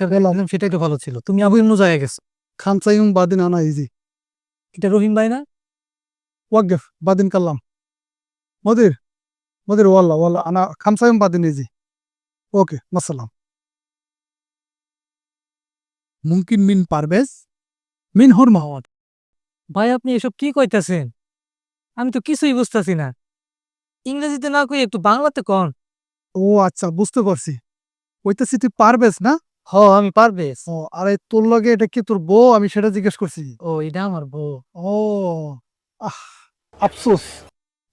একটা গেলাম, সেটাই তো ভালো ছিল। তুমি আবার অন্য জায়গায় গেছো। খানসাইম বাদিন আনা ইজি। এটা রহিম ভাই না? ওয়াকফ বাদিন কাল্লাম মদির মদির ওয়াল্লাহ ওয়াল্লাহ আনা খানসাইম বাদিন ইজি। ওকে মাসালাম। মুমকিন মিন পারভেজ মিন হুর মোহাম্মদ। ভাই আপনি এসব কি কইতাছেন? আমি তো কিছুই বুঝতাছি না। ইংরেজিতে না কই একটু বাংলাতে কন। ও আচ্ছা, বুঝতে পারছি। কইতেছি তুই পারভেজ না? আমি পারবেশ। ও, আরে তোর লগে এটা কি তোর বউ? আমি সেটা জিজ্ঞেস করছি। এটা আমার বউ। ও, আহ, আফসোস,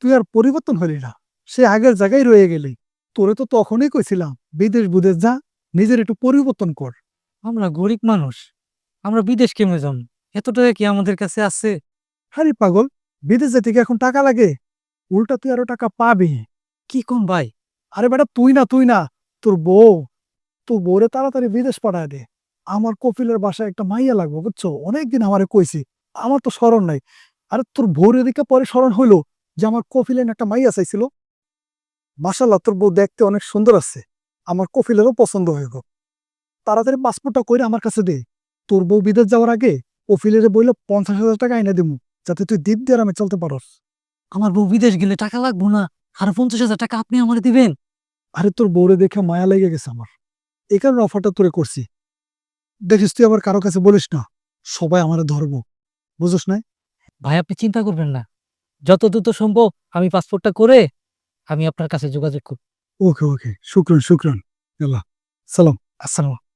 তুই আর পরিবর্তন হলি না, সে আগের জায়গায় রয়ে গেলি। তোরে তো তখনই কইছিলাম বিদেশ বুদেশ যা, নিজের একটু পরিবর্তন কর। আমরা গরিব মানুষ, আমরা বিদেশ কেমনে যাম? এত টাকা কি আমাদের কাছে আছে? আরে পাগল, বিদেশ যেতে কি এখন টাকা লাগে? উল্টা তুই আরো টাকা পাবি। কি কোন ভাই? আরে বেটা, তুই না, তোর বউ। তোর বউরে তাড়াতাড়ি বিদেশ পাঠায় দে। আমার কপিলের বাসায় একটা মাইয়া লাগবে, বুঝছো? অনেকদিন আমারে কইছি, আমার তো স্মরণ নাই। আরে তোর বউরের দিকে পরে স্মরণ হইলো যে আমার কপিলের একটা মাইয়া চাইছিল। মাশাল্লাহ, তোর বউ দেখতে অনেক সুন্দর আছে, আমার কপিলেরও পছন্দ হয়ে গো। তাড়াতাড়ি পাসপোর্টটা কইরা আমার কাছে দে। তোর বউ বিদেশ যাওয়ার আগে কপিলের বইলে 50,000 টাকা এনে দিমু, যাতে তুই দ্বীপ দিয়ে আরামে চলতে পারস। আমার বউ বিদেশ গেলে টাকা লাগবো না? আর 50,000 টাকা আপনি আমার দিবেন? আরে তোর বউরে দেখে মায়া লেগে গেছে আমার, এই কারণে অফারটা তোরে করছি। দেখিস তুই আবার কারো কাছে বলিস না, সবাই আমারে ধরবো, বুঝোস না? ভাই আপনি চিন্তা করবেন না, যত দ্রুত সম্ভব আমি পাসপোর্টটা করে আমি আপনার কাছে যোগাযোগ করব। ওকে ওকে, শুক্রান শুক্রান। সালাম। আসসালাম।